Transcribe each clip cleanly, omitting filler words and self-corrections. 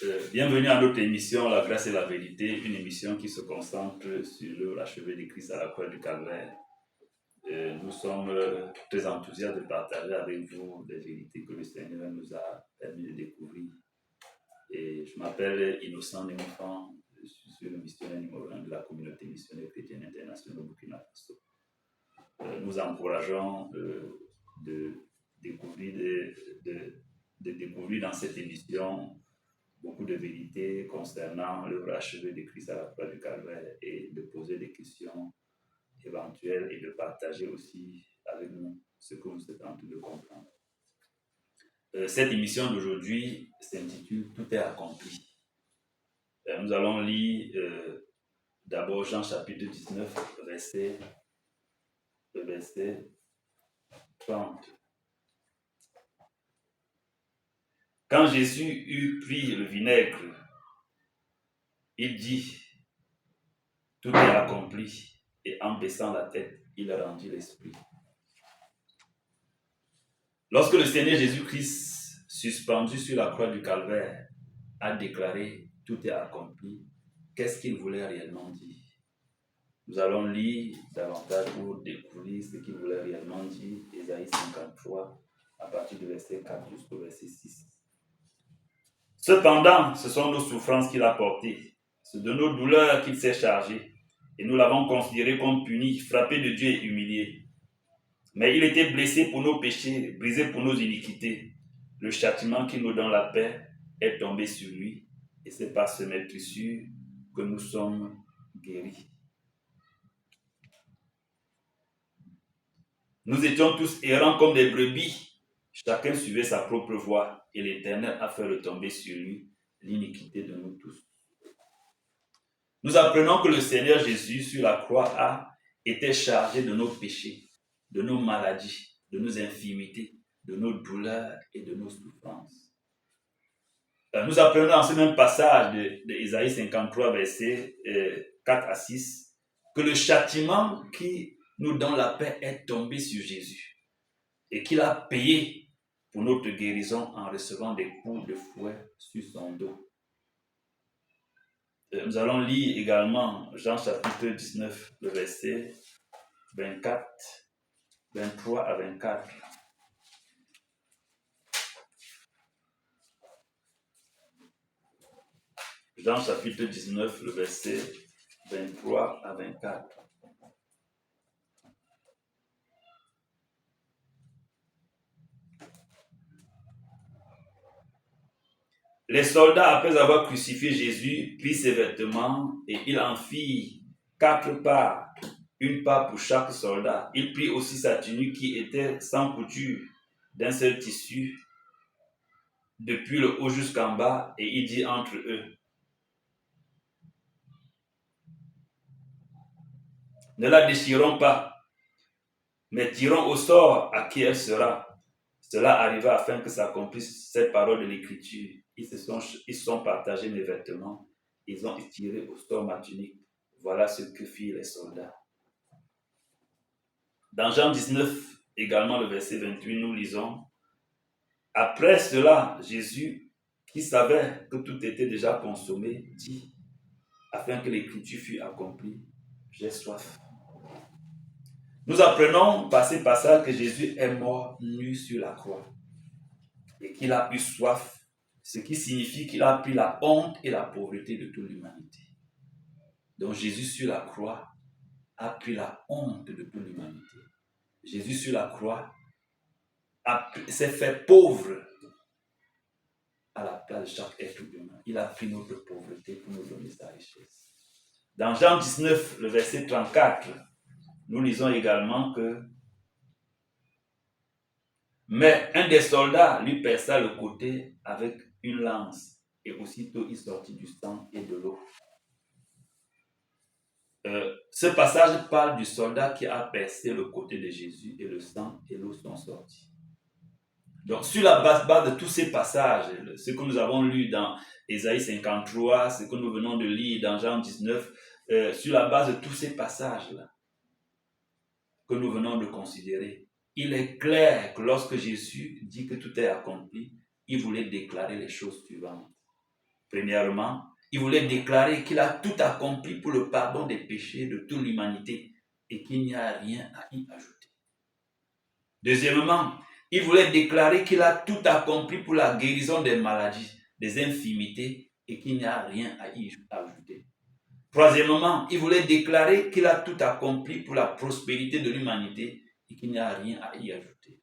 Bienvenue à notre émission La grâce et la vérité, une émission qui se concentre sur l'achevé de Christ à la croix du Calvaire. Nous sommes très enthousiastes de partager avec vous les vérités que le Seigneur nous a permis de découvrir. Et je m'appelle Innocent Némofan, je suis le missionnaire numéro 1 de la communauté missionnaire chrétienne internationale au Burkina Faso. Nous encourageons de découvrir dans cette émission beaucoup de vérités concernant l'œuvre achevée de Christ à la croix du Calvaire et de poser des questions éventuelles et de partager aussi avec nous ce que vous êtes en train de comprendre. Cette émission d'aujourd'hui s'intitule « Tout est accompli ». Nous allons lire d'abord Jean chapitre 19, verset 30. Quand Jésus eut pris le vinaigre, il dit « Tout est accompli » et en baissant la tête, il rendit l'esprit. Lorsque le Seigneur Jésus-Christ, suspendu sur la croix du Calvaire, a déclaré « Tout est accompli », qu'est-ce qu'il voulait réellement dire? Nous allons lire davantage pour découvrir ce qu'il voulait réellement dire, Ésaïe 53, à partir du verset 4 jusqu'au verset 6. Cependant, ce sont nos souffrances qu'il a portées, c'est de nos douleurs qu'il s'est chargé, et nous l'avons considéré comme puni, frappé de Dieu et humilié. Mais il était blessé pour nos péchés, brisé pour nos iniquités. Le châtiment qui nous donne la paix est tombé sur lui, et c'est par ce meurtrissure que nous sommes guéris. Nous étions tous errants comme des brebis, chacun suivait sa propre voie, et l'Éternel a fait retomber sur lui l'iniquité de nous tous. Nous apprenons que le Seigneur Jésus sur la croix a été chargé de nos péchés, de nos maladies, de nos infirmités, de nos douleurs et de nos souffrances. Nous apprenons dans ce même passage de Ésaïe 53, versets 4 à 6, que le châtiment qui nous donne la paix est tombé sur Jésus et qu'il a payé pour notre guérison en recevant des coups de fouet sur son dos. Nous allons lire également Jean chapitre 19, le verset 24, 23 à 24. Jean chapitre 19, le verset 23 à 24. Les soldats, après avoir crucifié Jésus, prirent ses vêtements et ils en firent 4 parts, une part pour chaque soldat. Il prit aussi sa tunique qui était sans couture, d'un seul tissu, depuis le haut jusqu'en bas, et il dit entre eux, « Ne la déchirons pas, mais tirons au sort à qui elle sera. » Cela arriva afin que s'accomplisse cette parole de l'Écriture. Ils se sont partagés mes vêtements, ils ont tiré au sort ma tunique. Voilà ce que firent les soldats. Dans Jean 19, également le verset 28, nous lisons, « Après cela, Jésus, qui savait que tout était déjà consommé, dit, afin que l'Écriture fût accomplie, j'ai soif. » Nous apprenons par ces passages que Jésus est mort nu sur la croix et qu'il a eu soif, ce qui signifie qu'il a pris la honte et la pauvreté de toute l'humanité. Donc Jésus sur la croix a pris la honte de toute l'humanité. Jésus sur la croix s'est fait pauvre à la place de chaque être humain. Il a pris notre pauvreté pour nous donner sa richesse. Dans Jean 19, le verset 34, nous lisons également que « Mais un des soldats lui perça le côté avec une lance, et aussitôt il sortit du sang et de l'eau. » Ce passage parle du soldat qui a percé le côté de Jésus, et le sang et l'eau sont sortis. Donc, sur la base de tous ces passages, ce que nous avons lu dans Ésaïe 53, ce que nous venons de lire dans Jean 19, sur la base de tous ces passages-là que nous venons de considérer, il est clair que lorsque Jésus dit que tout est accompli, il voulait déclarer les choses suivantes. Premièrement, il voulait déclarer qu'il a tout accompli pour le pardon des péchés de toute l'humanité et qu'il n'y a rien à y ajouter. Deuxièmement, il voulait déclarer qu'il a tout accompli pour la guérison des maladies, des infirmités et qu'il n'y a rien à y ajouter. Troisièmement, il voulait déclarer qu'il a tout accompli pour la prospérité de l'humanité et qu'il n'y a rien à y ajouter.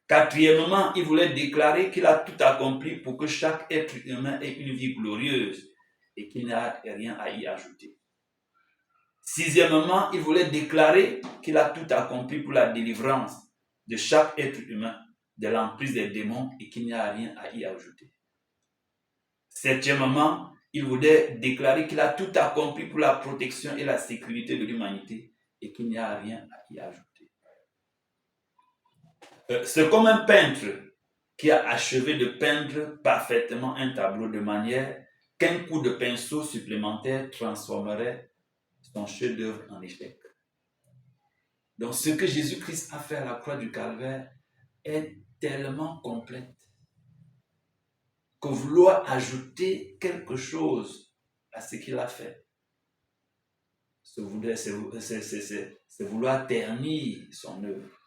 Quatrièmement, il voulait déclarer qu'il a tout accompli pour que chaque être humain ait une vie glorieuse et qu'il n'y a rien à y ajouter. Sixièmement, il voulait déclarer qu'il a tout accompli pour la délivrance de chaque être humain de l'emprise des démons et qu'il n'y a rien à y ajouter. Septièmement, il voulait déclarer qu'il a tout accompli pour la protection et la sécurité de l'humanité et qu'il n'y a rien à y ajouter. C'est comme un peintre qui a achevé de peindre parfaitement un tableau de manière qu'un coup de pinceau supplémentaire transformerait son chef-d'œuvre en échec. Donc, ce que Jésus-Christ a fait à la croix du Calvaire est tellement complète que vouloir ajouter quelque chose à ce qu'il a fait, c'est vouloir ternir son œuvre.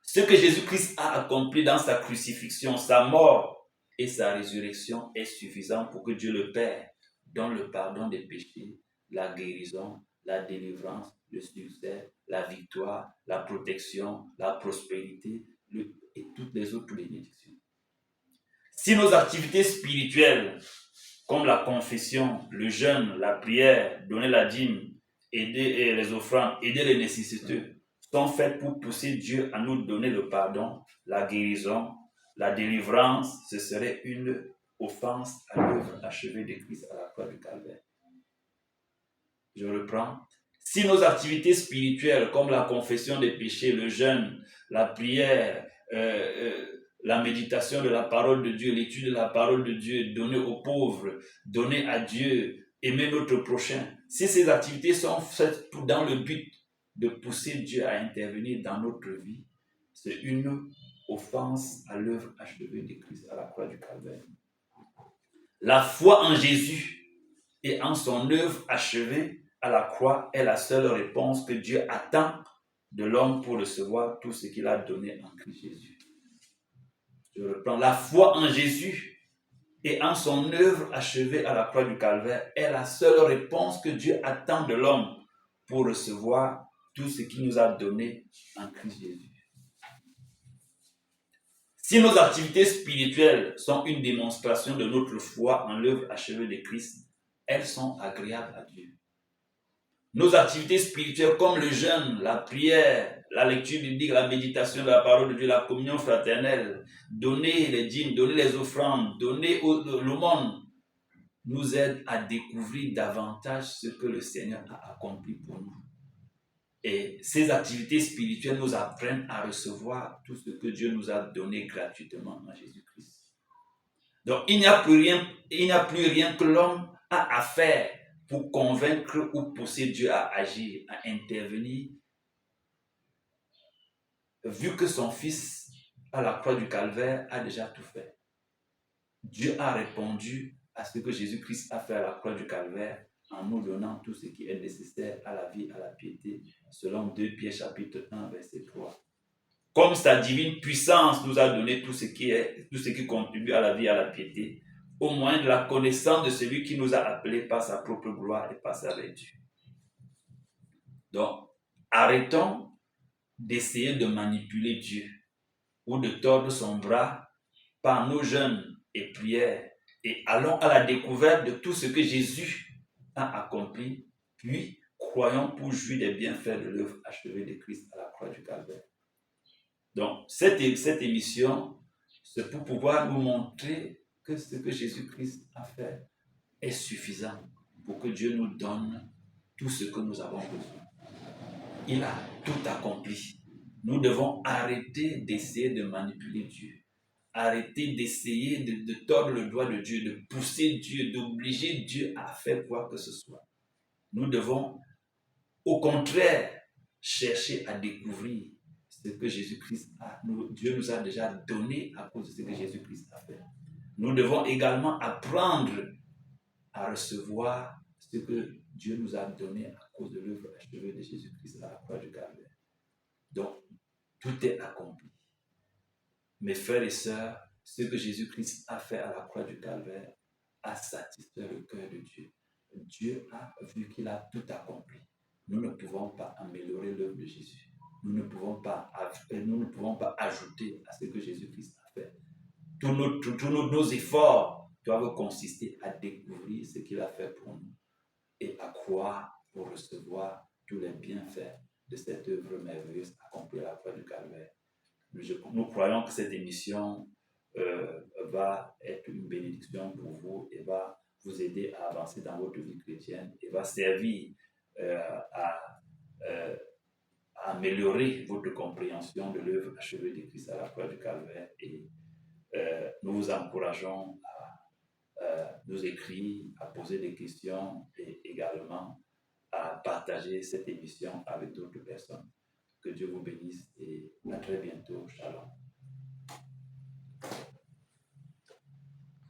Ce que Jésus-Christ a accompli dans sa crucifixion, sa mort et sa résurrection est suffisant pour que Dieu le Père donne le pardon des péchés, la guérison, la délivrance, le succès, la victoire, la protection, la prospérité et toutes les autres bénédictions. Si nos activités spirituelles, comme la confession, le jeûne, la prière, donner la dîme, aider les offrandes, aider les nécessiteux, sont faites pour pousser Dieu à nous donner le pardon, la guérison, la délivrance, ce serait une offense à l'œuvre achevée de Christ à la croix du Calvaire. Je reprends. Si nos activités spirituelles, comme la confession des péchés, le jeûne, la prière, la méditation de la parole de Dieu, l'étude de la parole de Dieu, donner aux pauvres, donner à Dieu, aimer notre prochain, si ces activités sont faites dans le but de pousser Dieu à intervenir dans notre vie, c'est une offense à l'œuvre achevée de Christ à la croix du Calvaire. La foi en Jésus et en son œuvre achevée à la croix est la seule réponse que Dieu attend de l'homme pour recevoir tout ce qu'il a donné en Christ Jésus. Je reprends. La foi en Jésus et en son œuvre achevée à la croix du Calvaire est la seule réponse que Dieu attend de l'homme pour recevoir tout ce qu'il nous a donné en Christ Jésus. Si nos activités spirituelles sont une démonstration de notre foi en l'œuvre achevée de Christ, elles sont agréables à Dieu. Nos activités spirituelles comme le jeûne, la prière, la lecture biblique, la méditation de la parole de Dieu, la communion fraternelle, donner les dîmes, donner les offrandes, donner l'aumône, nous aident à découvrir davantage ce que le Seigneur a accompli pour nous. Et ces activités spirituelles nous apprennent à recevoir tout ce que Dieu nous a donné gratuitement en Jésus-Christ. Donc, il n'y a plus rien que l'homme a à faire pour convaincre ou pousser Dieu à agir, à intervenir, vu que son Fils, à la croix du Calvaire, a déjà tout fait. Dieu a répondu à ce que Jésus-Christ a fait à la croix du Calvaire en nous donnant tout ce qui est nécessaire à la vie, à la piété, selon 2 Pierre chapitre 1, verset 3. Comme sa divine puissance nous a donné tout ce qui contribue à la vie, à la piété, au moyen de la connaissance de celui qui nous a appelés par sa propre gloire et par sa vertu. Donc, arrêtons d'essayer de manipuler Dieu ou de tordre son bras par nos jeûnes et prières et allons à la découverte de tout ce que Jésus a accompli, puis croyons pour jouir des bienfaits de l'œuvre achevée de Christ à la croix du Calvaire. Donc, cette émission, c'est pour pouvoir nous montrer que ce que Jésus-Christ a fait est suffisant pour que Dieu nous donne tout ce que nous avons besoin. Il a tout accompli. Nous devons arrêter d'essayer de manipuler Dieu. Arrêter d'essayer de tordre le doigt de Dieu, de pousser Dieu, d'obliger Dieu à faire quoi que ce soit. Nous devons, au contraire, chercher à découvrir ce que Jésus-Christ Dieu nous a déjà donné à cause de ce que Jésus-Christ a fait. nous devons également apprendre à recevoir ce que Dieu nous a donné à cause de l'œuvre achevée de Jésus-Christ à la croix du Calvaire. Donc, tout est accompli. Mes frères et sœurs, ce que Jésus-Christ a fait à la croix du Calvaire a satisfait le cœur de Dieu. Dieu a vu qu'il a tout accompli. Nous ne pouvons pas améliorer l'œuvre de Jésus. Nous ne pouvons pas ajouter à ce que Jésus-Christ a fait. Tous nos efforts doivent consister à découvrir ce qu'il a fait pour nous et à croire pour recevoir tous les bienfaits de cette œuvre merveilleuse accomplie à la croix du Calvaire. Nous croyons que cette émission va être une bénédiction pour vous et va vous aider à avancer dans votre vie chrétienne et va servir à améliorer votre compréhension de l'œuvre achevée de Christ à la croix du Calvaire. Et nous vous encourageons à nous écrire, à poser des questions et également à partager cette émission avec d'autres personnes. Que Dieu vous bénisse et à très bientôt. Shalom.